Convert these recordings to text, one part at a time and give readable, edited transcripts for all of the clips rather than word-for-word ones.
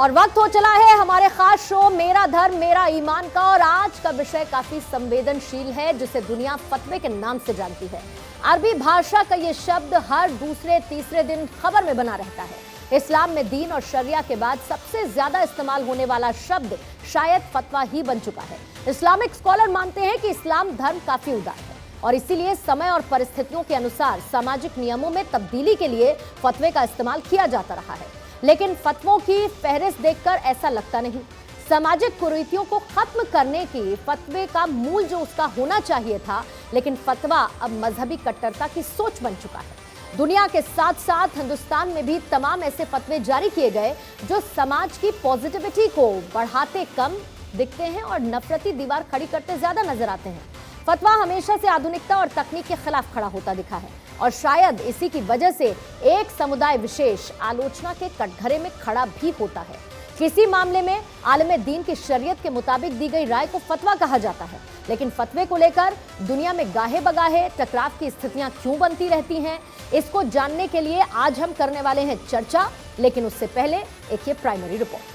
और वक्त हो चला है हमारे खास शो मेरा धर्म मेरा ईमान का। और आज का विषय काफी संवेदनशील है, जिसे दुनिया फतवे के नाम से जानती है। अरबी भाषा का ये शब्द हर दूसरे तीसरे दिन खबर में बना रहता है। इस्लाम में दीन और शरिया के बाद सबसे ज्यादा इस्तेमाल होने वाला शब्द शायद फतवा ही बन चुका है। इस्लामिक स्कॉलर मानते हैं कि इस्लाम धर्म काफी उदार है और इसीलिए समय और परिस्थितियों के अनुसार सामाजिक नियमों में तब्दीली के लिए फतवे का इस्तेमाल किया जाता रहा है। लेकिन फतवों की फहरिस्त देखकर ऐसा लगता नहीं। सामाजिक कुरीतियों को खत्म करने की फतवे का मूल जो उसका होना चाहिए था, लेकिन फतवा अब मजहबी कट्टरता की सोच बन चुका है। दुनिया के साथ साथ हिंदुस्तान में भी तमाम ऐसे फतवे जारी किए गए जो समाज की पॉजिटिविटी को बढ़ाते कम दिखते हैं और नफरती दीवार खड़ी करते ज्यादा नजर आते हैं। फतवा हमेशा से आधुनिकता और तकनीक के खिलाफ खड़ा होता दिखा है और शायद इसी की वजह से एक समुदाय विशेष आलोचना के कटघरे में खड़ा भी होता है। किसी मामले में आलम दीन की शरीयत के मुताबिक दी गई राय को फतवा कहा जाता है, लेकिन फतवे को लेकर दुनिया में गाहे बगाहे टकराव की स्थितियां क्यों बनती रहती हैं, इसको जानने के लिए आज हम करने वाले हैं चर्चा। लेकिन उससे पहले एक ये प्राइमरी रिपोर्ट।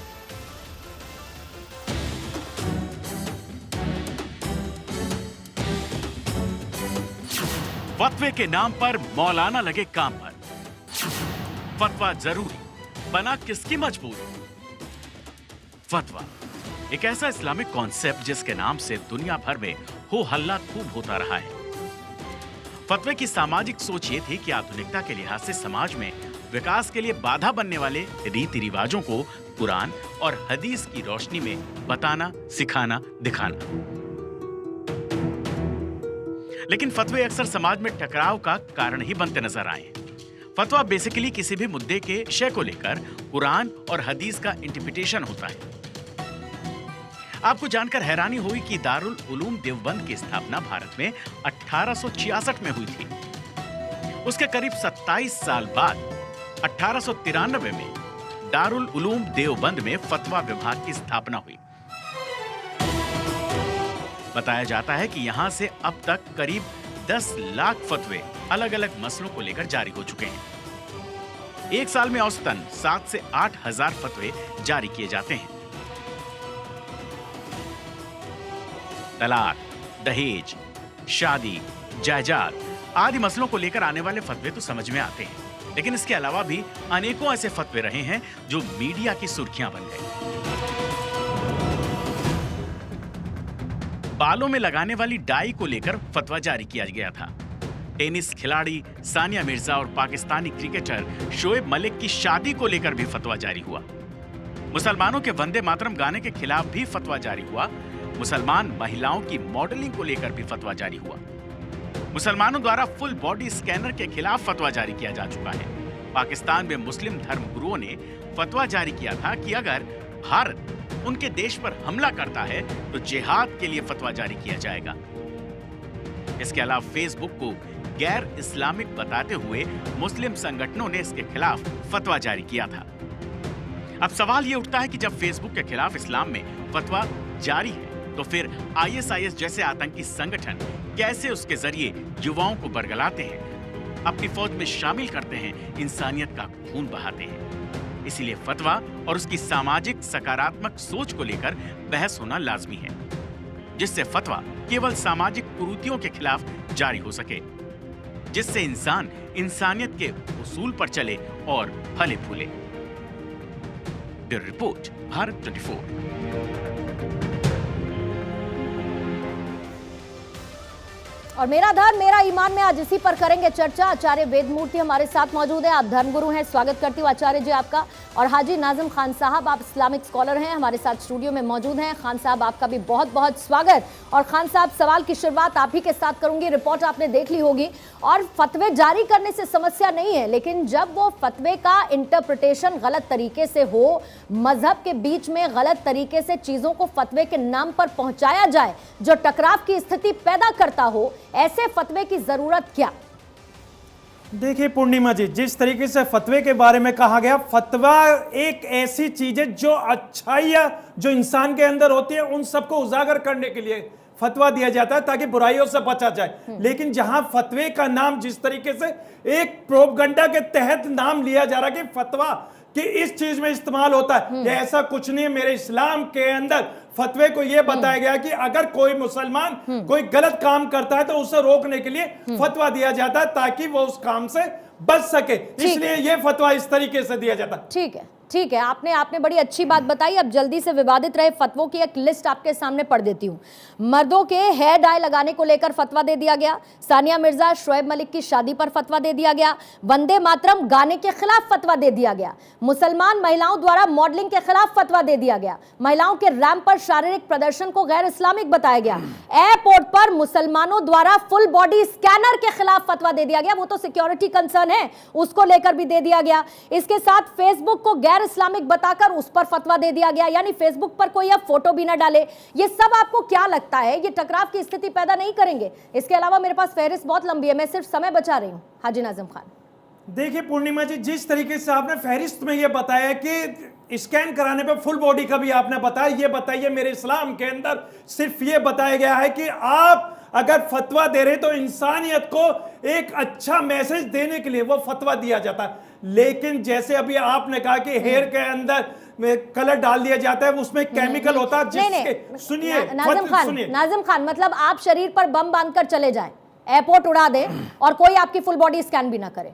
फतवे के नाम पर मौलाना लगे काम पर। फतवा जरूरी बना किसकी मजबूरी। फतवा एक ऐसा इस्लामिक कॉन्सेप्ट जिसके नाम से दुनिया भर में हो हल्ला खूब होता रहा है। फतवे की सामाजिक सोच ये थी कि आधुनिकता के लिहाज से समाज में विकास के लिए बाधा बनने वाले रीति रिवाजों को कुरान और हदीस की रोशनी में बताना, सिखाना, दिखाना। लेकिन फतवे अक्सर समाज में टकराव का कारण ही बनते नजर आए। फतवा बेसिकली किसी भी मुद्दे के विषय को लेकर कुरान और हदीस का इंटरप्रिटेशन होता है। आपको जानकर हैरानी हुई कि दारुल उलूम देवबंद की स्थापना भारत में 1866 में हुई थी। उसके करीब 27 साल बाद 1893 में दारुल उलूम देवबंद में फतवा विभाग की स्थापना हुई। बताया जाता है कि यहां से अब तक करीब 10 लाख फतवे अलग अलग मसलों को लेकर जारी हो चुके हैं। एक साल में औसतन 7 से 8 हजार फतवे जारी किए जाते हैं। तलाक, दहेज, शादी, जायदाद आदि मसलों को लेकर आने वाले फतवे तो समझ में आते हैं, लेकिन इसके अलावा भी अनेकों ऐसे फतवे रहे हैं जो मीडिया की सुर्खियां बन गए। बालों में लगाने वाली डाई को लेकर फतवा जारी किया गया था। टेनिस खिलाड़ी सानिया मिर्जा और पाकिस्तानी क्रिकेटर शोएब मलिक की शादी को लेकर भी फतवा जारी हुआ। मुसलमानों के वंदे मातरम गाने के खिलाफ भी फतवा जारी हुआ। मुसलमान महिलाओं की मॉडलिंग को लेकर भी फतवा जारी हुआ। मुसलमानों द्वारा फुल बॉडी स्कैनर के खिलाफ फतवा जारी किया जा चुका है। पाकिस्तान में मुस्लिम धर्म गुरुओं ने फतवा जारी किया था कि अगर भारत उनके देश पर हमला करता है तो जिहाद के लिए फतवा जारी किया जाएगा। इसके अलावा फेसबुक को गैर इस्लामिक बताते हुए मुस्लिम संगठनों ने इसके खिलाफ फतवा जारी किया था। अब सवाल ये उठता है कि जब फेसबुक के खिलाफ इस्लाम में फतवा जारी है तो फिर ISIS जैसे आतंकी संगठन कैसे उसके जरिए युवाओं को बरगलाते हैं, अपनी फौज में शामिल करते हैं, इंसानियत का खून बहाते हैं। इसीलिए फतवा और उसकी सामाजिक सकारात्मक सोच को लेकर बहस होना लाजमी है, जिससे फतवा केवल सामाजिक कुरीतियों के खिलाफ जारी हो सके, जिससे इंसान इंसानियत के उसूल पर चले और फले फूले। Bureau report, Bharat 24। और मेरा धर्म मेरा ईमान में आज इसी पर करेंगे चर्चा। आचार्य वेदमूर्ति हमारे साथ मौजूद है। आप धर्मगुरु हैं, स्वागत करती हूँ आचार्य जी आपका। और हाजी नाजिम खान साहब, आप इस्लामिक स्कॉलर हैं, हमारे साथ स्टूडियो में मौजूद हैं। खान साहब आपका भी बहुत बहुत स्वागत। और खान साहब, सवाल की शुरुआत आप ही के साथ करूंगी। रिपोर्ट आपने देख ली होगी और फतवे जारी करने से समस्या नहीं है, लेकिन जब वो फतवे का इंटरप्रिटेशन गलत तरीके से हो, मजहब के बीच में गलत तरीके से चीजों को फतवे के नाम पर पहुंचाया जाए जो टकराव की स्थिति पैदा करता हो, ऐसे फतवे की जरूरत क्या? देखिए पूर्णिमा जी, जिस तरीके से फतवे के बारे में कहा गया, फतवा एक ऐसी चीज है जो अच्छाइयां जो इंसान के अंदर होती है उन सबको उजागर करने के लिए फतवा दिया जाता है ताकि बुराइयों से बचा जाए। लेकिन जहां फतवे का नाम जिस तरीके से एक प्रोपगंडा के तहत नाम लिया जा रहा है कि फतवा कि इस चीज में इस्तेमाल होता है, ये ऐसा कुछ नहीं है। मेरे इस्लाम के अंदर फतवे को यह बताया गया कि अगर कोई मुसलमान कोई गलत काम करता है तो उसे रोकने के लिए फतवा दिया जाता है ताकि वो उस काम से बच सके, इसलिए यह फतवा इस तरीके से दिया जाता है। ठीक है, आपने बड़ी अच्छी बात बताई। अब जल्दी से विवादित रहे फतवों की एक लिस्ट आपके सामने पढ़ देती हूं। मर्दों के हेयर डाई लगाने को लेकर फतवा दे दिया गया, सानिया मिर्जा शोएब मलिक की शादी पर फतवा दे दिया गया, वंदे मातरम गाने के खिलाफ फतवा दे दिया गया, मुसलमान महिलाओं द्वारा मॉडलिंग के खिलाफ फतवा दे दिया गया, महिलाओं के रैंप पर शारीरिक प्रदर्शन को गैर इस्लामिक बताया गया, एयरपोर्ट पर मुसलमानों द्वारा फुल बॉडी स्कैनर के खिलाफ फतवा दे दिया गया, वो तो सिक्योरिटी कंसर्न है उसको लेकर भी दे दिया गया। इसके साथ फेसबुक को गैर इस्लामिक बताकर उस पर फतवा दे दिया गया, यानी फेसबुक पर कोई अब फोटो भी ना डाले। ये सब आपको क्या लगता है ये टकराव की स्थिति पैदा नहीं करेंगे? इसके अलावा मेरे पास फहरिस्त बहुत लंबी है, मैं सिर्फ समय बचा रही हूं। हाजी नाजिम खान, देखिए पूर्णिमा जी, जिस तरीके से आपने फहरिस्त में यह बताया कि स्कैन कराने पे फुल बॉडी का भी आपने बताया, ये बताइए मेरे इस्लाम के अंदर सिर्फ ये बताया गया है कि आप अगर फतवा दे रहे तो इंसानियत को एक अच्छा मैसेज देने के लिए वो फतवा दिया जाता है। लेकिन जैसे अभी आपने कहा कि हेयर के अंदर कलर डाल दिया जाता है, उसमें केमिकल होता है जिसके सुनिए नाजिम खान, मतलब आप शरीर पर बम बांधकर चले जाएं, एयरपोर्ट उड़ा दें और कोई आपकी फुल बॉडी स्कैन भी ना करे?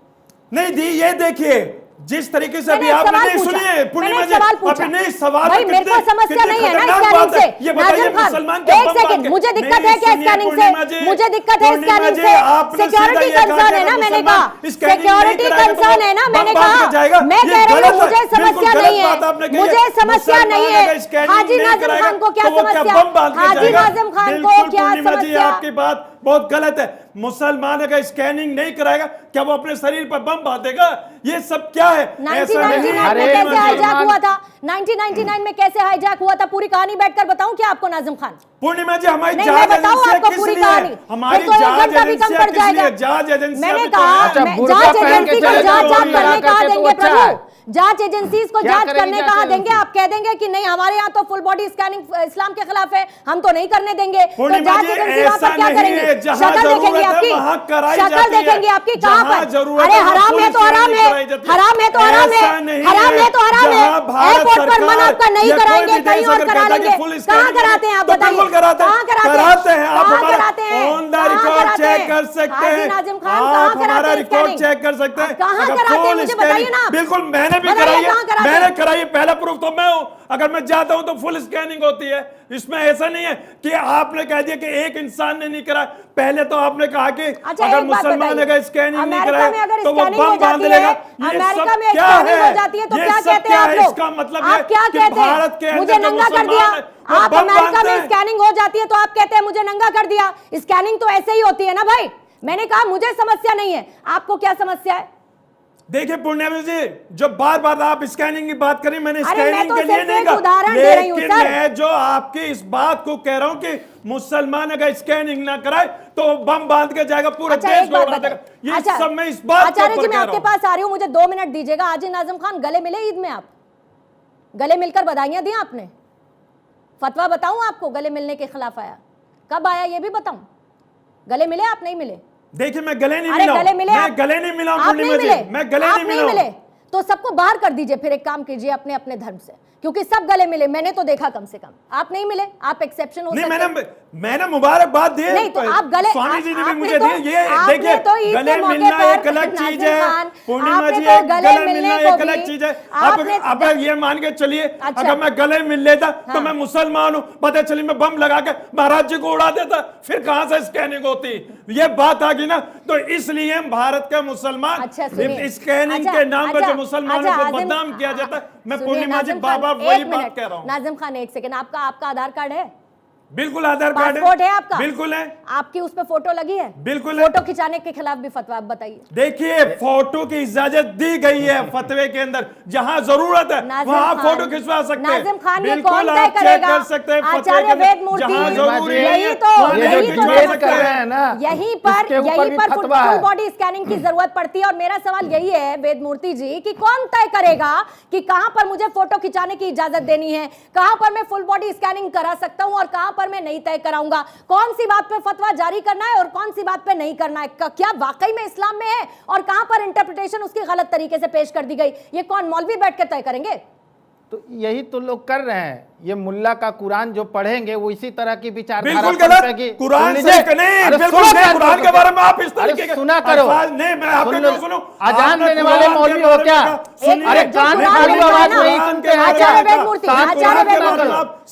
नहीं दी, ये देखिए जिस तरीके से अभी आपने नहीं सुनिए पूर्णिमा जी, अपने सवाल भाई मेरे को समस्या नहीं है ना स्कैनिंग से। ये बताइए मुसलमान एक सेकंड, मुझे दिक्कत है क्या स्कैनिंग से? मुझे दिक्कत है स्कैनिंग से, सिक्योरिटी कंसर्न है ना, मैंने कहा सिक्योरिटी कंसर्न है ना, मैंने कहा, मैं कह रही हूँ मुझे समस्या नहीं है, मुझे समस्या नहीं है। हाजी नाजिम खान को क्या समस्या? हाजी नाजिम खान को क्या समस्या? आपकी बात बहुत गलत है। मुसलमान अगर स्कैनिंग नहीं कराएगा क्या वो अपने शरीर पर बम बांधेगा? ये सब क्या है? 1999 में कैसे हाईजैक हुआ था? 1999 में कैसे हाईजैक हुआ था? पूरी कहानी बैठकर बताऊं क्या आपको नाजिम खान? पूर्णिमा जी, हमारी नहीं, मैं बताऊं आपको पूरी कहानी, हमारी जहाज एजेंसी, मैंने कहा जांच एजेंसी को जांच आप करने कहा देंगे प्रभु, जांच एजेंसीज को जांच करने कहा देंगे। आप कह देंगे कि नहीं हमारे यहाँ तो फुल बॉडी स्कैनिंग इस्लाम के खिलाफ है, हम तो नहीं करने देंगे, तो जांच एजेंसी वहां पर क्या करेंगे? शक्ल देखेंगे आपकी, शक्ल देखेंगे आपकी कहां पर? अरे हराम है तो हराम है, हराम है तो हराम है, हराम है तो हराम है। एयरपोर्ट पर मन आपका नहीं कराएंगे, कहीं और करा लेंगे। कहां कराते हैं आप बताइए? कहां कराते हैं? आप ऑन द रिकॉर्ड चेक कर सकते हैं, नाजिम खान आप हमारा रिकॉर्ड चेक कर सकते हैं। कहां कराते हैं मुझे बताइए ना। बिल्कुल मैंने भी कराई है, मैंने कराई है, पहला प्रूफ तो मैं हूं। अगर मैं जाता हूं तो फुल स्कैनिंग होती है, इसमें ऐसा नहीं है कि आपने कह दिया कि एक इंसान ने नहीं करा। पहले तो आपने कहा कि अगर मुसलमान अगर स्कैनिंग नहीं कराए तो वो बम बांध लेगा। ये सब क्या है? ये सब क्या है? इसका मतलब है कि भारत के मुझे नंगा कर दिया। आप अमेरिका में स्कैनिंग हो जाती है तो आप कहते हैं मुझे नंगा कर दिया। स्कैनिंग तो ऐसे ही होती है ना भाई। मैंने कहा मुझे समस्या नहीं है, आपको क्या समस्या है? देखिए पूर्णिमा जी, जो बार बार आप स्कैनिंग की बात करें, मैंने स्कैनिंग तो के लिए नहीं कहा, लेकिन मैं जो आपकी इस बात को कह रहा हूं कि मुसलमान अगर स्कैनिंग ना कराए तो बम बांध के जाएगा, पूरा देश को उड़ा देगा। ये सब मैं इस बात आचार्य जी, मैं आपके पास आ रही हूं, मुझे 2 मिनट दीजिएगा। हाजी नाजिम खान, गले मिले ईद में? आप गले मिलकर बधाइयां दी आपने? फतवा बताऊं आपको गले मिलने के खिलाफ आया? कब आया ये भी बताऊं? गले मिले आप? नहीं मिले? देखिए मैं गले नहीं मिला, मैं गले नहीं मिला पूर्णिमा जी, मैं गले नहीं मिला। तो सबको बाहर कर दीजिए, फिर एक काम कीजिए अपने अपने धर्म से, क्योंकि सब गले मिले, मैंने तो देखा कम से कम। आप नहीं मिले, आप एक्सेप्शन हो सकते हैं। मैंने मुबारकबाद दी, नहीं तो आप गले, स्वामी जी ने भी मुझे दी। ये देखिए गले मिलना एक अलग चीज है पूर्णिमा जी, गले मिलना एक अलग चीज है। अब ये मान के चलिए अगर मैं गले मिल लेता तो मैं मुसलमान हूँ, पता चली मैं बम लगा के महाराज जी को उड़ा देता, फिर कहां से स्कैनिंग होती? ये बात आ गई ना। तो इसलिए भारत का मुसलमान स्कैनिंग के नाम पर जो मुसलमानों को बदनाम किया जाता है, मैं पूर्णिमा जी बाबा वही बात कह रहा हूँ। नाजिम खान एक सेकंड, आपका आधार कार्ड है? बिल्कुल आधार कार्ड है आपका? बिल्कुल है। आपकी उस पे फोटो लगी है? बिल्कुल। फोटो खिंचाने के खिलाफ भी फतवा, आप बताइए। देखिए फोटो की इजाजत दी गई है फतवे के अंदर, जहां जरूरत है वहां फोटो खिंचवा सकते हैं। नाजिम खान, ये कौन तय करेगा? आचार्य वेदमूर्ति, यही पर फुल बॉडी स्कैनिंग की जरूरत पड़ती है। और मेरा सवाल यही है वेदमूर्ति जी कि कौन तय करेगा कि कहां पर मुझे फोटो खिंचाने की इजाजत देनी है, कहां पर मैं फुल बॉडी स्कैनिंग करा सकता हूं और कहां पर मैं नहीं तय कराऊंगा कौन सी बात पे फतवा जारी करना है और कौन सी बात पे नहीं करना है, क्या वाकई में इस्लाम में है और कहां पर इंटरप्रिटेशन उसकी गलत तरीके से पेश कर दी गई, ये कौन मौलवी बैठ कर तय करेंगे? तो यही तो लोग कर रहे हैं। ये मुल्ला का कुरान जो पढ़ेंगे वो इसी तरह की विचारधारा बिल्कुल गलत। कुरान से नहीं, बिल्कुल नहीं, कुरान के बारे में आप इस तरीके के सुना करो। नहीं, मैं आपके क्यों सुनूं? अजान देने वाले मौलवी हो क्या? अरे कान में खाली आवाज नहीं सुनते हैं? आचार्य वेदमूर्ति, आचार्य वेदमूर्ति,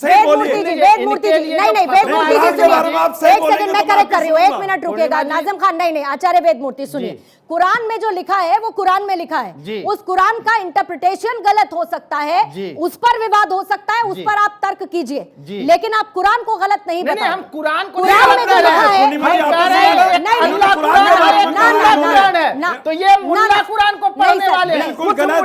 वेदमूर्ति जी, वेदमूर्ति जी, नहीं नहीं, वेदमूर्ति जी सुनिए, एक सेकंड मैं करेक्ट कर रही हूँ, एक मिनट रुकेगा नाज़िम खान। नहीं नहीं, आचार्य वेदमूर्ति सुनिए, कुरान में जो लिखा है वो कुरान में लिखा है, उस कुरान का इंटरप्रिटेशन गलत हो सकता है, उस पर विवाद हो सकता है, उस पर आप तर्क कीजिए, लेकिन आप कुरान को गलत नहीं बताएं। हम कुरान को कुरान में जो लिखा है, तो ये मुल्ला कुरान को पढ़ने वाले हैं। बिल्कुल गलत।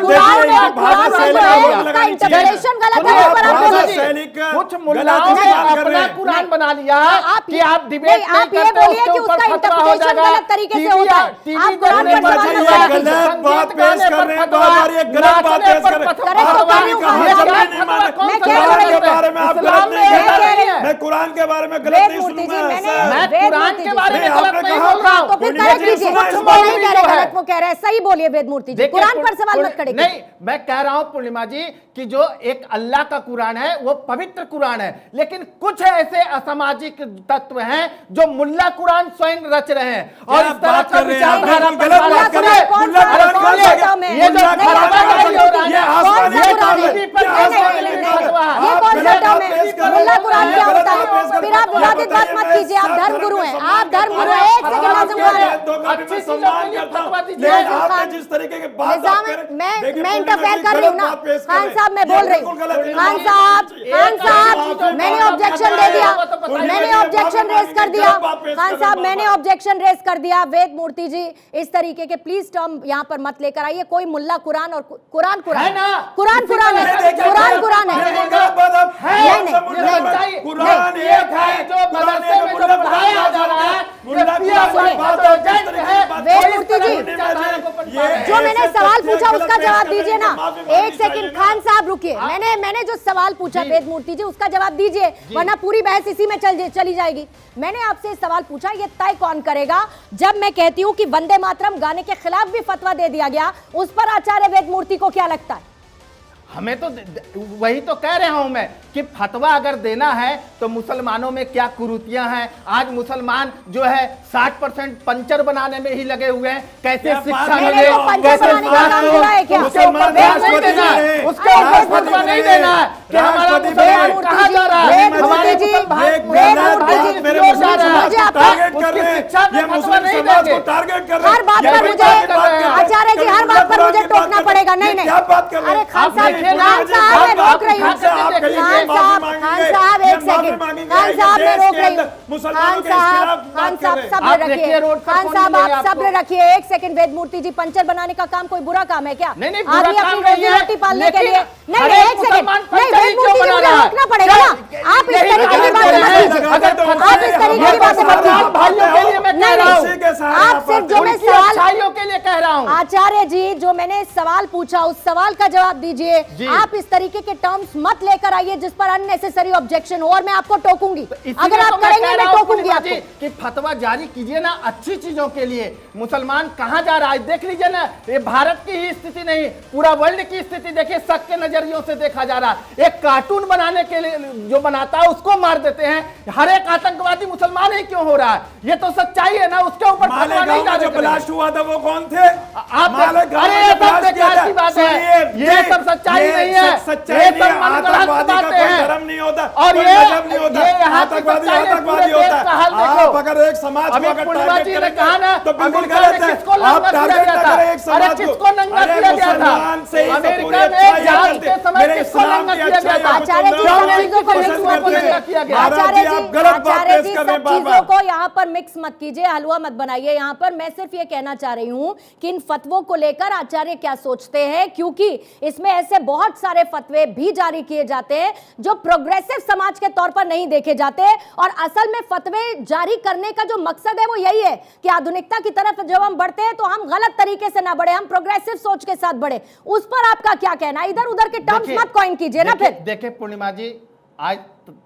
इंटरप्रिटेशन गलत है, पर आप बोलिए कुछ मुल्लाओं ने अपना कुरान बना लिया कि आप डिबेट आप ये बोलिए कि उसका इंटरप्रिटेशन गलत तरीके से होता है। आप कुरान पर सवाल मत करिए। गलत बात पेश कर रहे हैं, बार-बार ये गलत बात पेश कर रहे हैं। मैं कुरान के बारे में गलत नहीं सुनूंगा। मैं कुरान के बारे में गलत नहीं बोल रहा हूं। तो फिर करेक्ट कीजिए, नहीं कह रहे गलत, वो कह रहे हैं सही बोलिए वेदमूर्ति जी, कुरान पर सवाल मत करिए। नहीं, मैं कह रहा हूं पूर्णिमा जी कि जो एक अल्लाह का कुरान है वो पवित्र कुरान है, लेकिन कुछ ऐसे असामाजिक तत्व हैं जो मुल्ला कुरान स्वयं रच रहे हैं और इस तरह का विचारधारा फिर आप विवादित बात मत कीजिए, आप धर्म गुरु हैं, आप धर्म गुरु हैं। एक सेकंड नाज़िम खान, जिस तरीके के मैं इंटरफेयर कर रही हूँ ना खान साहब, मैं बोल रही हूँ खान साहब, मैंने ऑब्जेक्शन दे दिया, मैंने ऑब्जेक्शन रेज कर दिया खान साहब, मैंने ऑब्जेक्शन रेज कर दिया। वेदमूर्ति जी इस तरीके के प्लीज टर्म यहाँ पर मत लेकर आइए। कोई मुल्ला कुरान और कुरान कुरान है, कुरान कुरान है, कुरान कुरान है, कुरान एक है जो मदरसे में जो पढ़ाया जा रहा है। वेदमूर्ति जी जो मैंने सवाल पूछा उसका जवाब दीजिए ना। एक सेकंड खान साहब रुकिए, मैंने जो सवाल पूछा वेदमूर्ति जी उसका जवाब दीजिए, वरना पूरी बहस इसी में चली जाएगी। मैंने आपसे सवाल पूछा, ये तय कौन करेगा जब मैं कहती हूँ कि वंदे मातरम गाने के खिलाफ भी फतवा दे दिया गया, उस पर आचार्य वेदमूर्ति को क्या लगता है? हमें तो वही तो कह रहा हूं मैं कि फतवा अगर देना है तो मुसलमानों में क्या कुरीतियां हैं। आज मुसलमान जो है 60% पंचर बनाने में ही लगे हुए हैं। कैसे शिक्षा मिले, कैसे उसके ऊपर ध्यान नहीं देना है, उसके ऊपर फतवा नहीं देना है कि हमारा मुसलमान कहाँ जा रहा है, हमारे हर बात पर मुझे आचार्य जी हर बात पर मुझे टोकना पड़ेगा। नहीं नहीं, अरे खान साहब मैं रोक रही हूँ, खान साहब एक सेकंड, खान साहब मैं रोक रही हूँ, खान साहब सब्र रखिए, खान साहब आप सब्र रखिए एक सेकंड। वेदमूर्ति जी पंचर बनाने का काम कोई बुरा काम है क्या? आदमी अपनी रोजी रोटी पालने के लिए नहीं, एक सेकंड नहीं, वेदमूर्ति जी मुझे रोकना पड़ेगा ना। आप इस तरीके की बातें मत कीजिए, आप इस तरीके की बातें मत कीजिए। आप सिर्फ जो मैं सवाल के लिए कह रहा हूँ, आचार्य जी जो मैंने सवाल पूछा उस सवाल का जवाब दीजिए। आप इस तरीके के टर्म्स मत लेकर आइए जिस पर अननेसेसरी ऑब्जेक्शन हो और मैं आपको टोकूंगी। अगर आप करेंगे मैं टोकूंगी आपको। कि फतवा जारी कीजिए ना अच्छी चीजों के लिए। मुसलमान कहां जा रहा है देख लीजिए ना, ये भारत की ही स्थिति नहीं पूरा वर्ल्ड की स्थिति देखिए, शक के नजरियों से देखा जा रहा है। एक कार्टून बनाने के लिए जो बनाता है उसको मार देते हैं। हर एक आतंकवादी मुसलमान ही क्यों हो रहा है? ये तो सच्चाई है ना, उसके ऊपर फतवा नहीं जारी जो ब्लास्ट हुआ था वो कौन थे? आप अरे ये सब बेकार की बात है, ये सब सच्चाई नहीं है, ये सब मनगढ़ंत बातें हैं। धर्म नहीं होता और ये आतंकवादी होता है। आप अगर एक समाज को अगर टारगेट करें तो बिल्कुल गलत है। आप टारगेट करें एक समाज को, अरे मुसलमान से अमेरिका में जांच के समय किसको नंगा किया गया था? आचार्य जी आप गलत बात पेश कर रहे हैं। चीजों को यहाँ पर मिक्स मत कीजिए, हलवा मत बनाइए यहाँ पर। मैं सिर्फ ये कहना चाह रही हूँ कि इन फतवों को लेकर आचार्य क्या सोचते हैं, क्योंकि इसमें ऐसे बहुत सारे फतवे भी जारी किए जाते हैं जो प्रोग्रेसिव समाज के तौर पर नहीं देखे जाते। और असल में फतवे जारी करने का जो मकसद है वो यही है कि आधुनिकता की तरफ जब हम बढ़ते हैं तो हम गलत तरीके से ना बढ़े, हम प्रोग्रेसिव सोच के साथ बढ़े। उस पर आपका क्या कहना है? इधर उधर के टर्म्स मत कॉइन कीजिए ना। फिर देखिए पूर्णिमा जी, आज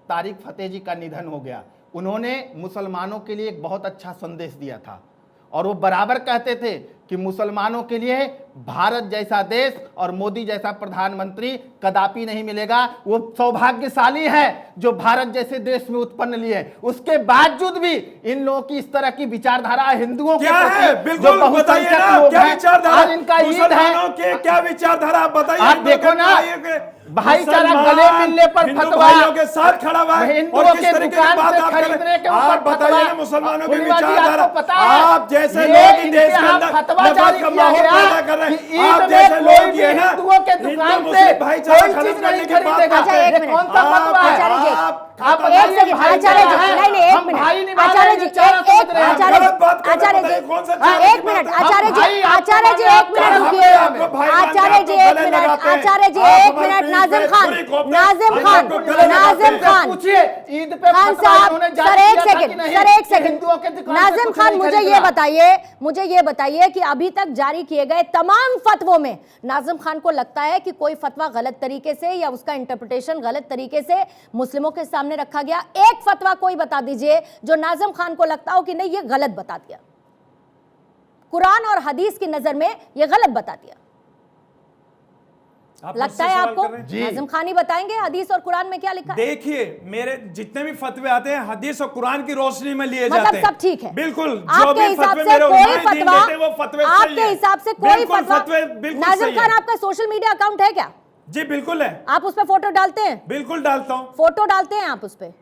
तारिक फतेह जी का निधन हो गया। उन्होंने मुसलमानों के लिए एक बहुत अच्छा संदेश दिया था और वो बराबर कहते थे कि मुसलमानों के लिए भारत जैसा देश और मोदी जैसा प्रधानमंत्री कदापि नहीं मिलेगा। वो सौभाग्यशाली है जो भारत जैसे देश में उत्पन्न लिए, उसके बावजूद भी इन लोगों की इस तरह की विचारधारा हिंदुओं के प्रति जो बहुसंख्यक लोग हैं, आज इनका ईद है। क्या विचारधारा आप बताइए। आप देखो ना, भाईचारा गले मिलने पर फतवा के साथ खड़ा हुआ है, हिंदुओं के दुकान से खरीदने के ऊपर बताइए ना मुसलमानों की फतवा। विचारधारा। पता है आप जैसे लोग देश के अंदर फतवा जारी का किया माहौल पैदा कर रहे हैं, आप जैसे लोग ये ना हिंदुओं के दुकान से भाईचारा कोई चीज खत्म करने नहीं की बात खरीदेगा। अच्छा, एक मिनट। कौन सा फतवा है? आचार्य जी, आप एक सेकंड, आचार्य जी, नहीं, एक मिनट। आचार्य जी, आचार्य जी, एक मिनट। आचार्य जी, आचार्य जी, एक मिनट रुकिए। आचार्य जी, एक मिनट। आचार्य जी, एक मिनट। नाजिम खान, नाजिम खान, नाजिम खान, पूछिए ईद पे खान फतवा साहब, इन्होंने सर जारी एक किया था सेकंड, कि नहीं? सर एक सेकंड। हिंदुओं के दुकान से नाजिम कुछ खान, नहीं मुझे ये बताइए कि अभी तक जारी किए गए तमाम फतवों में नाजिम खान को लगता है कि कोई फतवा गलत तरीके से या उसका इंटरप्रिटेशन गलत तरीके से मुस्लिमों के सामने रखा गया? एक फतवा कोई बता दीजिए जो नाजिम खान को लगता हो कि नहीं ये गलत बता दिया, कुरान और हदीस की नजर में ये गलत बता दिया। लगता है आपको? नाजिम खान ही बताएंगे हदीस और कुरान में क्या लिखा है। देखिए, मेरे जितने भी फतवे आते हैं हदीस और कुरान की रोशनी में लिए मतलब जाते हैं। सब ठीक है, बिल्कुल। आपके हिसाब से कोई फतवा, आपके हिसाब से कोई फतवा। नाजिम खान, आपका सोशल मीडिया अकाउंट है क्या? जी बिल्कुल है। आप उस पर फोटो डालते हैं? बिल्कुल डालता हूँ। फोटो डालते हैं आप उस पे?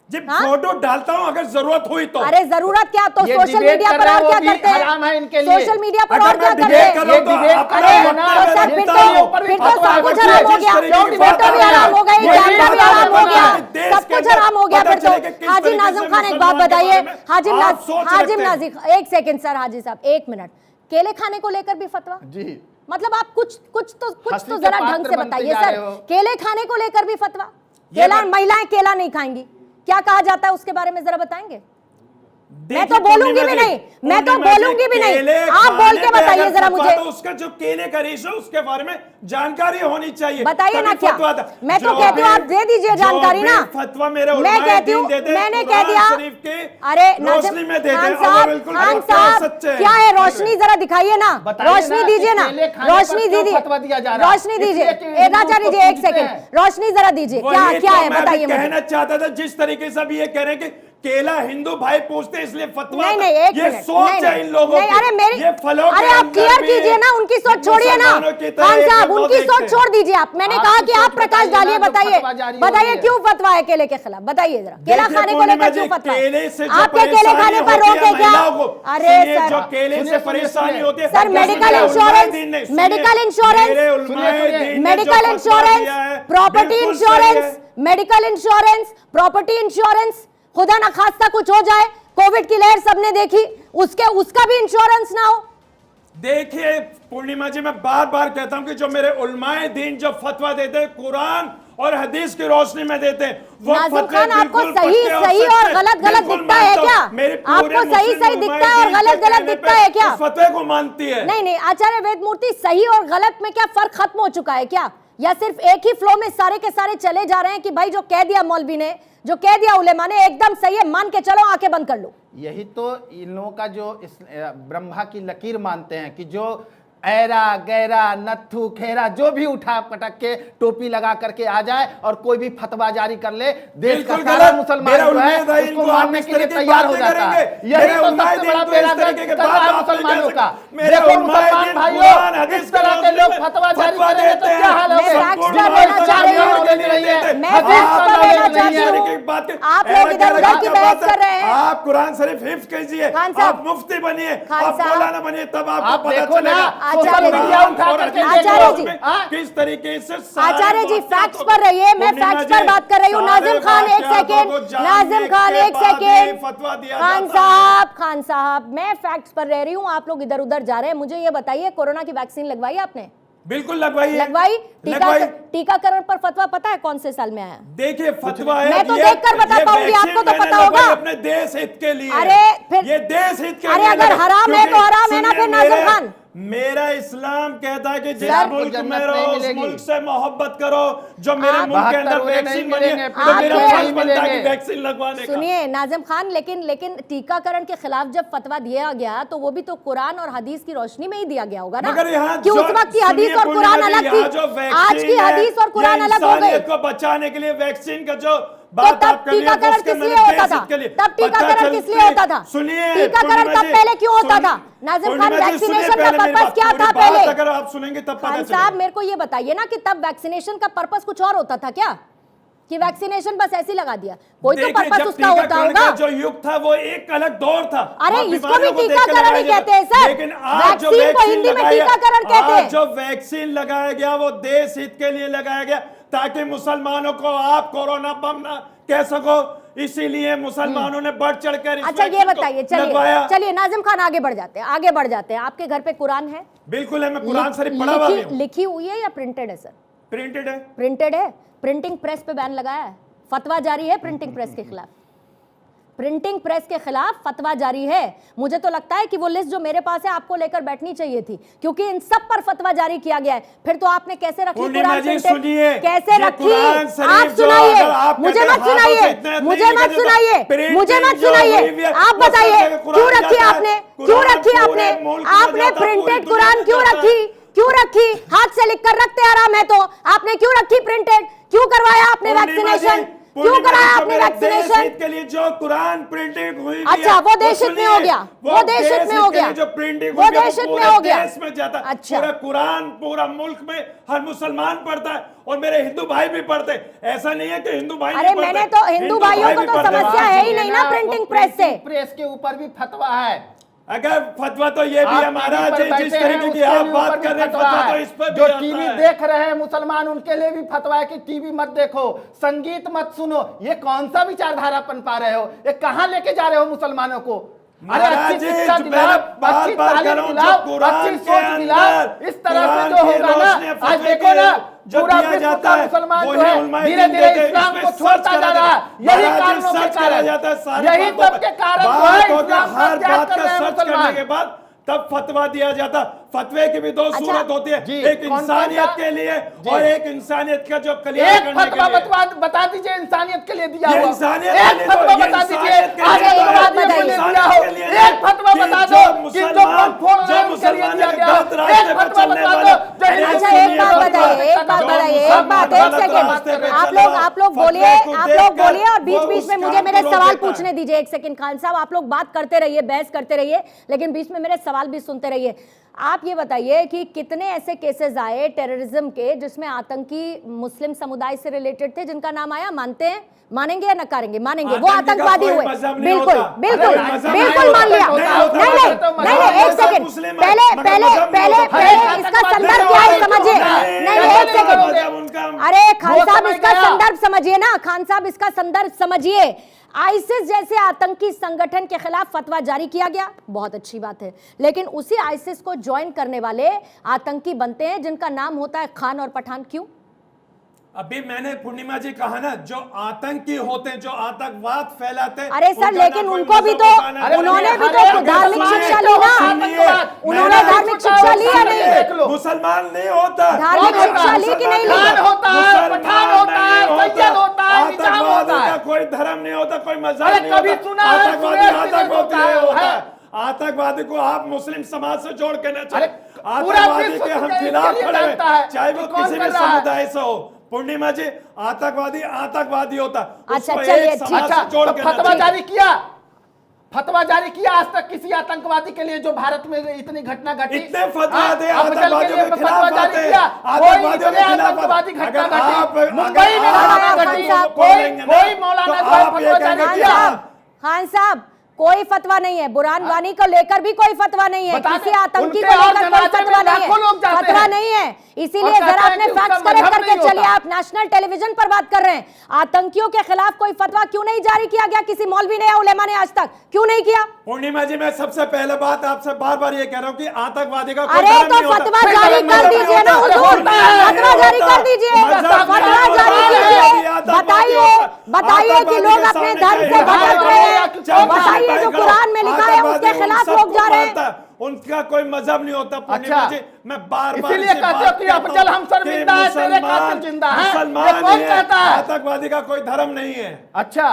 जी फोटो डालता हूँ अगर जरूरत हुई तो। अरे जरूरत क्या, तो ये सोशल डिबेट मीडिया कर पर रहे और हो, क्या वो भी करते हैं? हराम है इनके लिए। सोशल मीडिया पर अगर और क्या मैं करते डिबेट हैं? कर रहा हूं तो डिबेट अपना कर रहे हो वक्त ना, में तो सर मैं फिर देता हूं। तो सब कुछ हराम हो गया, डिबेटो भी हराम हो गई, कैमरा भी हराम हो गया, सब कुछ हराम हो गया फिर तो। हाजी नाजिम खान, एक बात बताइए। हाजी नाजिम, एक सेकंड सर, हाजी साहब एक मिनट। केले खाने को लेकर भी फतवा? जी, मतलब आप कुछ तो हंसी के जरा पात्र ढंग से बनते बताइए जा सर। रहे हो। केले खाने को लेकर भी फतवा? केला, महिलाएं केला नहीं खाएंगी, क्या कहा जाता है उसके बारे में जरा बताएंगे? मैं तो बोलूंगी भी नहीं, मैं तो बोलूंगी भी नहीं, आप बोल के बताइए जरा मुझे। तो उसका जो केले का रेशो उसके बारे में जानकारी होनी चाहिए। बताइए ना क्या। मैं तो कहती हूँ आप दे दीजिए जानकारी ना। फतवा मेरे मैं कहती हूँ, मैंने कह दिया। अरे नाजिम खान साहब, खान साहब क्या है, रोशनी जरा दिखाइए ना, रोशनी दीजिए ना, रोशनी दीजिए, रोशनी दीजिए। राजा जी एक सेकंड, रोशनी जरा दीजिए, क्या है बताइए मुझे। कहना चाहता था जिस तरीके से अभी ये कह रहे हैं कि केला हिंदू भाई पूछते इसलिए फतवा। नहीं, एक ये मिनट, सोच है इन लोगों की। अरे मेरी, ये फलों अरे के आप अंदर क्लियर भी कीजिए ना, उनकी सोच छोड़िए ना खान साहब, उनकी सोच छोड़ दीजिए आप। मैंने कहा कि आप प्रकाश डालिए, बताइए क्यों फतवा है केले के खिलाफ, बताइए जरा। केला खाने को लेकर क्यों फतवा है? आपके केले खाने पर रोक है क्या? अरे जो केले से परेशानी होती है sir, medical insurance, medical insurance, medical insurance, property insurance, medical insurance, property insurance, खुदा ना खास्ता कुछ हो जाए, कोविड की लहर सबने देखी, उसका भी इंश्योरेंस ना हो। देखिए पूर्णिमा जी, मैं बार बार कहता हूं कि जो मेरे उलमाए दीन जो फतवा देते हैं कुरान और हदीस की रोशनी में देते हैं, वो नाजिम फतवे खान, आपको बिल्कुल सही पक्के सही सच्चे और गलत बिल्कुल दिखता है मानता क्या? हूं। मेरे पूरे आपको सही मुस्लिम दिखता है और उलमाए गलत दीन के दिखता कहने है क्या? पे उस फतवे को मानती है। नहीं, आचार्य वेदमूर्ति, सही और गलत में क्या फर्क खत्म हो चुका है क्या, या सिर्फ एक ही फ्लो में सारे के सारे चले जा रहे हैं कि भाई जो कह दिया मौलवी ने, जो कह दिया उलेमा ने, एकदम सही है, मान के चलो, आंखें बंद कर लो? यही तो इन लोगों का जो इस ब्रह्मा की लकीर मानते हैं कि जो ऐरा गैरा नत्थु खेरा जो भी उठा पटक के टोपी लगा करके आ जाए और कोई भी फतवा जारी कर ले, देश का सारा मुसलमान जो है उसको मानने के लिए तैयार हो जाता है। यही तो सबसे बड़ा पैराग्राफ कर रहा है मुसलमानों का। देखो मुसलमान भाइयों, इस तरह के लोग फतवा जारी करेंगे तो क्या हाल होगा? आप लोग इधर उधर की बहस कर रहे हैं। आप कुरान शरीफ हिफ्ज कीजिए, आप मुफ्ती बनिए, आप मौलाना बनिए, तब आपको पता चलेगा आचार्य जी, किस तरीके से। आचार्य जी फैक्ट्स पर रहिए, मैं फैक्ट्स पर बात कर रही हूँ। नाजिम खान एक सेकेंड, नाजिम खान एक सेकेंड, खान साहब मैं फैक्ट्स पर रह रही हूँ, आप लोग इधर उधर जा रहे हैं। मुझे ये बताइए, कोरोना की वैक्सीन लगवाई आपने? बिल्कुल लगवाई। टीकाकरण पर फतवा पता है कौन से साल में आया? देखिए फतवा है, मैं तो देखकर बता पाऊंगी, आपको तो पता होगा। अपने देश हित के लिए। अरे फिर ये देश हित के लिए, अरे अगर हराम है तो हराम है ना फिर नाजिम खान। मेरा इस्लाम कहता है कि जिस सर, मुल्क जन्नत में रहो नहीं उस मिलेगी। मुल्क से मोहब्बत करो। जो मेरे मुल्क के अंदर 72 नहीं वैक्सीन बनी है मिलेंगे, तो मेरा आपके- फर्ज बनता है कि मिलेंगे। वैक्सीन लगवाने का। सुनिए नाजिम खान, लेकिन टीकाकरण के खिलाफ जब फतवा दिया गया तो वो भी तो कुरान और हदीस की रोशनी में ही दिया गया होगा ना, मगर यहाँ कि उस वक्त की हदीस और कुरान अलग थी, आज की हदीस और कुरान अलग हो गए। को बचाने के लिए वैक्सीन का जो तो बात तब आप कर रहे हैं, टीकाकरण उसके किस लिए मैंने होता बेसिक था? के लिए तब पता टीकाकरण किस लिए चलती- होता था? सुनिए टीकाकरण पूर्णिमा तब जी, पहले क्यों होता था? सुनिए- नाजिम खान, पूर्णिमा जी, सुनिए वैक्सीनेशन का पहले मेरी पर्पस बात, क्या पूरी था बात पहले? अगर आप सुनेंगे तब पता खान चलेगा। साहब मेरे को ये बताइए ना कि तब वैक्सीनेशन का पर्पस कुछ और होता था क्या, कि वैक्सीनेशन बस ऐसे ही लगा दिया? कोई तो देखिए, पर्पस जब उसका होता टीकाकरण होगा। का जो युग था वो एक अलग दौर था। अरे, आप इसको भी बीमारियों को देख के टीकाकरण ही लगाया कहते हैं जाता। सर। लेकिन आज जो वैक्सीन को वैक्सीन हिंदी में लगाया- टीकाकरण कहते हैं। आज जो वैक्सीन लगाया गया वो देश हित के लिए लगाया गया, ताकि मुसलमानों को आप कोरोना बम ना कह सको। इसीलिए मुसलमानों ने बढ़ चढ़कर इस अच्छा ये वैक्सीन को बताइए, लगवाया। चलिए नाजिम खान आगे बढ़ जाते हैं, आगे बढ़ जाते हैं। आपके घर पे कुरान है? बिल्कुल है, मैं कुरान शरीफ पढ़ा हुआ भी हूं। लिखी हुई है या प्रिंटेड है सर? प्रिंटेड है। प्रिंटेड है। प्रिंटिंग प्रेस पे बैन लगाया है, फतवा जारी है प्रिंटिंग प्रेस के खिलाफ। प्रिंटिंग प्रेस के खिलाफ फतवा जारी है। मुझे तो लगता है कि वो लिस्ट जो मेरे पास है आपको लेकर बैठनी चाहिए थी, क्योंकि इन सब पर फतवा जारी किया गया है। फिर तो आपने कैसे रखी पूर्णिमा कुरान जी, प्रिंटेड? सुनिए, कैसे ये रखी? कुरान शरीफ आप जो सुनाइए, अगर आप मुझे कहते मत हैं हाथों से सुनाइए, इतना मुझे नहीं मत लिखा सुनाइए, जाता, मुझे मत प्रिंटिंग जो सुनाइए। हुई है, आप वो सब बताइए जगह कुरान क्यों रखी जाता है। आपने, कुरान क्यों रखी पूरे आपने? मुल्क में आपने जाता है, पूरी प्रिंटेड दुनिया कुरान में क्यों जाता है। रखी? क्यों रखी? हाथ से लिखकर रखते आराम है तो आपने क्यों रखी प्रिंटेड? क्यों करवाया आपने वैक्सीनेशन? क्यों कराया आपने वैक्सीनेशन? के लिए जो कुरान प्रिंटिंग हुई अच्छा, वो देश हित में हो गया, वो देश हित में हो गया, जो प्रिंटिंग वो देश हित में हो गया। देश में जाता। अच्छा। पूरा कुरान पूरा मुल्क में हर मुसलमान पढ़ता है, और मेरे हिंदू भाई भी पढ़ते हैं। ऐसा नहीं है कि हिंदू भाई अरे नहीं मैंने पढ़ते, तो हिंदू भाइयों को भी तो पढ़ते हैं। समस्या है ही नहीं ना प्रिंटिंग प्रेस से। प्रेस के ऊपर भी फतवा है। अगर फतवा तो ये भी आप हमारा टीवी पर जिस बैठे हैं, तरीके की उसके आप भी बात ऊपर भी कर रहे हैं, फतवा फतवा तो है। इस पर भी जो आता टीवी है। देख रहे हैं मुसलमान, उनके लिए भी फतवा है कि टीवी मत देखो, संगीत मत सुनो। ये कौन सा विचारधारा पन पा रहे हो? ये कहाँ लेके जा रहे हो मुसलमानों को? अरे अच्छी शिक्षा दिलाओ, अच्छी तालीम दिलाओ, अच्छी सोच दिलाओ। इस तरह से जो होगा ना, आज देखो ना पूरा विश्व का मुसलमान जो है धीरे धीरे इस्लाम को छोड़ता जा रहा है। यही कारणों के कारण, यही सब के कारण जो है इस्लाम का हर त्याग बात कर रहे का हैं सर्च करने मुसलमान। के बाद तब फतवा दिया जाता। फतवे की भी दो सूरत होती है, जी, एक कौन इंसानियत सा? के लिए जी। और एक इंसानियत का जो कल्याण एक करने फतवा के लिए। बता दीजिए इंसानियत के लिए दिया ये हुआ। इंसानियत एक के लिए फतवा तो- ये बता दीजिए इंसानियत के लिए आज तो- आतंकवादियों के लिए इंसानियत दिया हो। के लिए एक फतवा कि बता जो दो कि जो मुसलमान- बम फोड़ रहे हैं जो उनके लिए मुसलमान दिया के गया हो। गलत रास्ते एक पर फतवा चलने बता वाले- दो जो हिंदू अच्छा सुनिए, एक बात जो बताइए, एक बात जो बताइए, एक मुसलमान बात, एक गलत सेकंड। रास्ते पे आप चला लोग हो, आप लोग बोलिए, फतवे को आप लोग देखकर बोलिए और बीच वो बीच में उस मुझे काम मेरे को सवाल रोक देता पूछने है। दीजिए। एक सेकंड खान साहब, आप लोग बात करते रहिए, बहस करते रहिए, लेकिन बीच में मेरे सवाल भी सुनते रहिए। आप ये बताइए कि कितने ऐसे केसेस आए टेररिज्म के जिसमें आतंकी मुस्लिम समुदाय से रिलेटेड थे, जिनका नाम आया? मानते हैं? मानेंगे या नकारेंगे? मानेंगे वो आतंकी का आतंकवादी कोई हुए। मजहब नहीं बिल्कुल होता। बिल्कुल अरे मजहब बिल्कुल नहीं मान लिया। होता। नहीं नहीं होता। नहीं मजहब नहीं मजहब एक सेकंड, मुस्लिम है, पहले मगर पहले मजहब नहीं पहले होता। पहले है, इसका आतंकवादी संदर्भ नहीं क्या है होता। समझिए। नहीं, नहीं नहीं, एक सेकंड, मजहब उनका- अरे खान वो साहब समझ इसका गया। संदर्भ समझिए ना, खान साहब इसका संदर्भ समझिए। आईसिस जैसे आतंकी संगठन के खिलाफ फतवा जारी किया गया, बहुत अच्छी बात है, लेकिन उसी आईसिस को ज्वाइन करने वाले आतंकी बनते हैं जिनका नाम होता है खान और पठान। क्यों? अभी मैंने पूर्णिमा जी कहा ना, जो आतंकी होते हैं, जो आतंकवाद फैलाते हैं, अरे सर, उनका लेकिन ना कोई उनको भी मजहब तो होता, ना कोई उन्होंने भी अरे तो धार्मिक सुनिए, शिक्षा ली ना, सुनिए, उन्होंने मैंने- धार्मिक शिक्षा ली या नहीं? देख लो। मुसलमान नहीं होता, धार्मिक कौन शिक्षा ली कि नहीं ली? खान होता है, मुसलमान पठान होता है, नहीं सैयद होता है, निजाम आतंकवादी होता है। का कोई धर्म नहीं होता, कोई मजहब अरे नहीं कभी होता। सुना है, आतंकवादी सुरेश आतंकवादी होता नहीं होता है। है। आतंकवादी को आप मुस्लिम समाज से जोड़ के न चले। अरे पूरा आतंकवादी विश्व के हम इसके खिलाफ लिए खड़े हैं, जानता है चाहे कि वो कौन किसी भी कर रहा है। समुदाय से हो। पूर्णिमा जी, आतंकवादी आतंकवादी होता, अच्छा, उसको चलिए, एक समाज ठीक। से जोड़ तो के न फतवा चले। जारी किया, फतवा जारी किया आज तक किसी आतंकवादी के लिए जो भारत में इतनी घटना घटी? इतने फतवा हाँ, दे अफजल के आतंकवादियों लिए के फतवा खिलाफ जारी आते हैं, किया। कोई आतंकवादियों इतने के खिलाफ आतंकवादी आते हैं। घटना अगर आप- घटी, मुंबई में अगर घटना आप घटी, को कोई बोलेंगे ना, कोई मौलाना तो जो है आप ये फतवा कहेंगे जारी कि किया। हाँ, खान साहब, कोई फतवा नहीं है, बुरहान वानी को लेकर भी कोई फतवा नहीं है, बता किसी दें, आतंकी उनके को और लेकर कोई जनाजे में फतवा नहीं लाखों लोग है, जाते फतवा हैं। नहीं है। इसीलिए और कहते जरा हैं अपने कि उसका फैक्ट्स करेक्ट मजहब करके नहीं चलिए। होता। आप नेशनल टेलीविजन पर बात कर रहे हैं, आतंकियों के खिलाफ कोई फतवा क्यों नहीं जारी किया गया? किसी मौलवी ने या उलेमा ने आज तक क्यों नहीं किया? पूर्णिमा जी, मैं सबसे पहले बात आपसे बार बार ये कह रहा हूँ कि आतंकवादी का कोई अरे धर्म तो नहीं होता। फतवा कोई जारी धर्म कर नहीं दीजिए होता। ना हुजूर, होता है, फतवा जारी होता। कर दीजिए, मजहब फतवा नहीं होता, जारी आतंकवादी कीजिए। आतंकवादी बताइए होता। बताइए कि लोग अपने आतंकवादी धर्म के से सामने भटक कहीं रहे हैं, चल बताइए नहीं जो करो। कुरान में लिखा है उसके आतंकवादी उन खिलाफ सबको लोग जा रहे हैं, मारता है, उनका कोई मजहब नहीं होता। पूर्णिमा अच्छा। जी, मैं बार बार इसीलिए कहते हो कि अफजल हम शर्मिंदा है, तेरे कातिल जिंदा है। ये कौन कहता है? आतंकवादी का कोई धर्म नहीं है। अच्छा,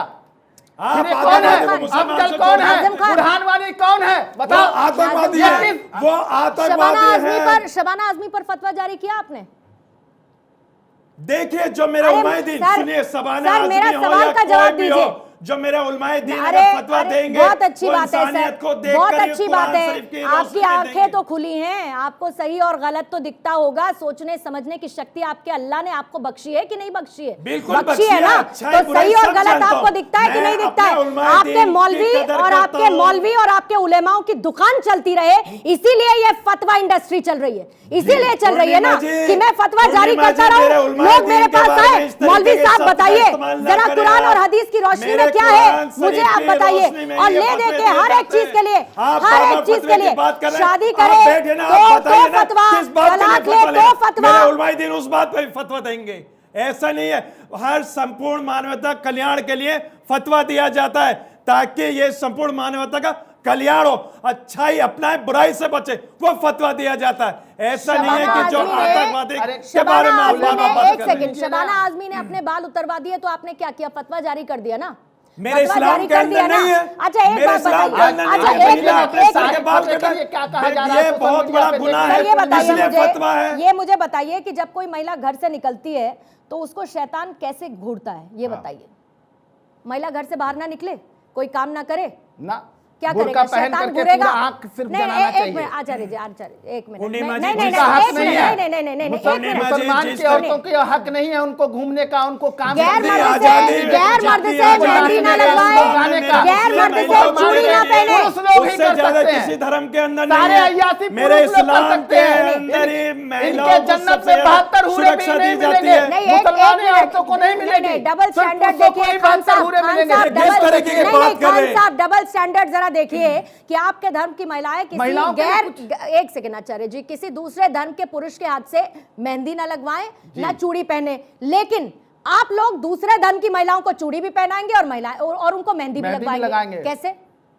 आप फिर ये कौन है? आतंकवादी को मुसलमान अफजल से कौन जोड़- है? आजम खान। बुरहान वानी कौन है? वो बताओ। आतंकवादी ये है, किस- वो शबाना आतंकवादी आजमी है। पर शबाना आजमी पर फतवा जारी किया आपने? देखिए, जो मेरे अरे उलमाए दीन, सर, सुनिए, शबाना सर, आजमी मेरा हो सवाल या का कोई जवाब भी हो, दीजिए। जो मेरे उलमाए दीन अरे अगर फतवा अरे, देंगे, बहुत अच्छी वो बात है इंसानियत को सर, देखकर बहुत ये अच्छी कुरान बात शरीफ की है। रोशनी आपकी में आंखें देंगे। तो खुली हैं, आपको सही और गलत तो दिखता होगा। सोचने समझने की शक्ति आपके अल्लाह ने आपको बख्शी है कि नहीं बख्शी है? बिल्कुल बख्शी है ना। अच्छाई तो बुराई सही और सब गलत जानता आपको हूं। दिखता है कि मैं नहीं दिखता अपने है? उलमाए आपके दीन की मौलवी कदर और करता आपके हूं। मौलवी और आपके उलेमाओं की दुकान चलती रहे, इसीलिए ये फतवा इंडस्ट्री चल रही है, इसीलिए चल रही है ना कि मैं फतवा जारी करता रहूं। लोग मेरे पास आए, मौलवी साहब बताइए जरा कुरान और हदीस की रोशनी में क्या है, मुझे आप बताइए। और ले दे के हर एक चीज के लिए, हर एक चीज के लिए, शादी करे तो फतवा, तलाक ले तो फतवा। मेरे उलमाए दीन उस बात पर फतवा देंगे। ऐसा नहीं है, हर संपूर्ण मानवता कल्याण के लिए फतवा दिया जाता है, ताकि ये संपूर्ण मानवता का कल्याण हो, अच्छाई अपनाए, बुराई से बचे, वो फतवा दिया जाता है। ऐसा नहीं है कि जो आतंकवादी के बारे में आप बात एक कर रहे सेकंड, शबाना आजमी ने अपने बाल उतरवा दिए तो आपने क्या किया? फतवा जारी कर दिया ना। मेरे फतवा इस्लाम जारी के कर अंदर दिया ना। नहीं है। अच्छा एक मेरे बात इस्लाम के बताइए, अंदर नहीं अच्छा है। एक महिला मिनट, अपने एक सर के मिनट, बाल देखिए, कटाए, ये क्या कहा जा रहा है ये सोशल बहुत मीडिया बड़ा पे, गुनाह देखिए। है, तो ये बताइए इसलिए फतवा है। मुझे, ये मुझे बताइए कि जब कोई महिला घर से निकलती है तो उसको शैतान कैसे घूरता है, ये बताइए। महिला घर से बाहर ना निकले, कोई काम ना करे, ना क्या बुर्का करेगा? पहन शैतान करके घूरेगा। पूरा आंख सिर्फ नहीं, जलाना एक चाहिए। मिनट आचार्य जी, आचार्य एक मिनट, पूर्णिमा जी, नहीं नहीं जिसका हक एक नहीं मिनट, है। नहीं नहीं नहीं नहीं, एक पूर्णिमा मिनट। जी, मुसलमान जिस की औरतों के हक नहीं है उनको घूमने का, उनको काम गैर जल्दी मर्द आजादी, से, गैर मर्द जल्दी से आजादी मेहंदी ना मेरे लगवाए, इस्लाम में गैर मेरे मर्द से महिलाओं चूड़ी को ना नहीं पहने। पुरुष लोग ही उससे कर ज्यादा सकते हैं। किसी धर्म के अंदर सारे नहीं अय्यासी है। पुरुष मेरे लोग कर इस्लाम सकते के हैं। अंदर ही महिलाओं इनके को जन्नत सबसे में 72 हूरे भी सुरक्षा नहीं दी जाती मिलेंगे। है। नहीं, एक मुसलमानी मिनट, औरतों को नहीं मिलेगी। डबल सिर्फ स्टैंडर्ड पुरुषों को देखिए ही खान 72 साहब, हूरे खान मिलेंगे। साहब, किस डबल, तरीके की नहीं, बात नहीं, कर खान रहे हैं? साहब डबल स्टैंडर्ड जरा देखिए कि आपके धर्म की महिलाएं किसी महिलाओं के लिए गैर, एक सेकंड आचार्य जी, किसी दूसरे धर्म के पुरुष के हाथ से मेहंदी ना लगवाएं, ना चूड़ी पहने, लेकिन आप लोग दूसरे धर्म की महिलाओं को चूड़ी भी पहनाएंगे और महिलाएं और उनको मेहंदी भी लगवाएंगे। कैसे?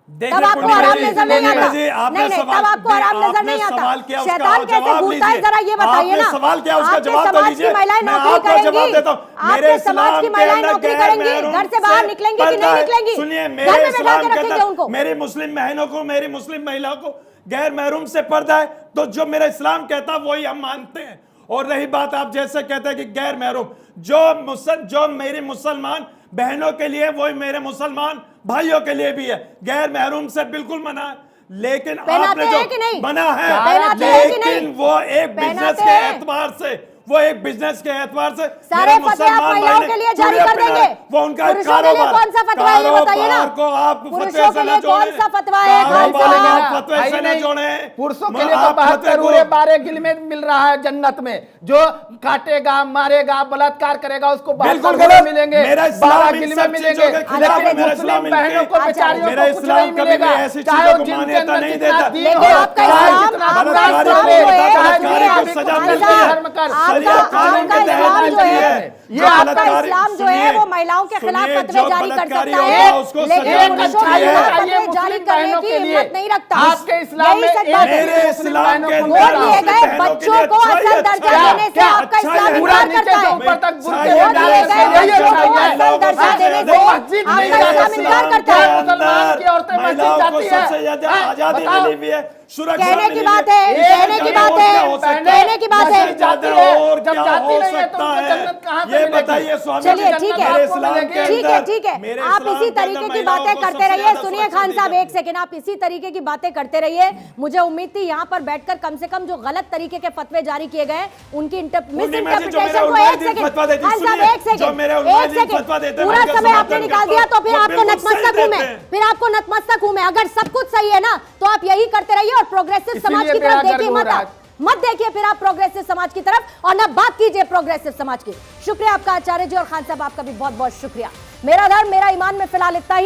देखिए, तब आपको पूर्णिमा आराम जी, नजर नहीं पूर्णिमा आता। जी, आपने नहीं नहीं, सवाल- तब आपको आराम नजर आपने नहीं आता। सवाल किया, उसका शैतान कैसे जवाब घूरता है, लीजिए। जरा ये बताइए आपने ना। सवाल किया, उसका आपके जवाब तो समाज लीजिए। की महिलाएं मैं नौकरी आपको जवाब करेंगी, देता हूं। मेरे आपके समाज इस्लाम की के महिलाएं अंदर नौकरी गैर करेंगी, महरून घर से बाहर निकलेंगी कि पर्दा नहीं है। निकलेंगी? सुनिए, घर मेरे में बैठा इस्लाम के के रखेंगे अंदर उनको। मेरी मुस्लिम बहनों को, मेरी मुस्लिम महिलाओं को गैर महरून से पर्दा है, तो जो मेरा इस्लाम कहता है वही हम मानते हैं। और रही बात आप जैसे कहते हैं कि गैर महरून, जो मेरी मुसलमान बहनों के लिए वही मेरे मुसलमान भाइयों के लिए भी है। गैर महरून से बिल्कुल मना है, लेकिन आपने जो बना है, लेकिन वो एक बिजनेस के एतबार से, वो एक बिजनेस के एतबार से सारे फतवे आप महिलाओं के लिए जारी कर देंगे। वो उनका पुरुषों के लिए कौन सा फतवा है ये बताइए ना। को आप पुरुषों के लिए कौन सा फतवा है? फतवे से न जोड़े। पुरुषों के लिए तो 72 हूरे 12 गिल में मिल रहा है जन्नत में। जो काटेगा, मारेगा, बलात्कार करेगा उसको 72 हूरे मिलेंगे, 12 गिल में मिलेंगे। लेकिन मुस्लिम बहनों को, बेचारियों को कुछ नहीं मिलेगा, चाहे वो जिनके अंदर जितना दीन हो, ये आपका इस्लाम जो है वो महिलाओं के खिलाफ फतवे जारी कर सकता है, लेकिन पुरुषों के खिलाफ फतवे जारी करने की हिम्मत नहीं रखता। आपके इस्लाम में मेरे इस्लाम के गोद लिए गए बच्चों को असल दर्जा देने से आपका इस्लाम इनकार करता है। ऊपर तक गोद लिए गए बच्चों को असल दर्जा देने से आपका इस्लाम इनकार करता है। मुसलमान की औरतें मस्जिद जाती है, सबसे ज्यादा आजादी मिली हुई है, सुरक्षा कहने की मिली बात हुई है, कहने की बात है, कहने की बात है। जाती है, और जब क्या जाती हो नहीं है तो सकता उनको है? जन्नत कहाँ से ये मिलेगी? बताइए स्वामी चलिए जी, ठीक है, मेरे इस्लाम के ठीक है अंदर- ठीक है, मेरे आप इस्लाम इसी के अंदर तरीके की महिलाओं बातें को करते सबसे रहिए। ज्यादा सुनिए सुरक्षा खान दी साहब, जाती एक सेकंड, आप इसी तरीके की बातें करते रहिए। मुझे उम्मीद थी यहाँ पर बैठकर कम से कम जो गलत तरीके के फतवे जारी किए गए उनकी मिसइंटरप्रिटेशन को, एक सेकंड खान साहब, एक सेकंड, पूरा समय आपने निकाल दिया तो फिर आपको नतमस्तक हूं मैं, फिर आपको नतमस्तक हूं मैं। अगर सब कुछ सही है ना तो आप यही करते रहिए और प्रोग्रेसिव समाज की तरफ देखिए मत देखिए फिर आप प्रोग्रेसिव समाज की तरफ, और ना बात कीजिए प्रोग्रेसिव समाज की। शुक्रिया आपका आचार्य जी, और खान साहब आपका भी बहुत बहुत शुक्रिया। मेरा धर्म मेरा ईमान में फिलहाल इतना ही।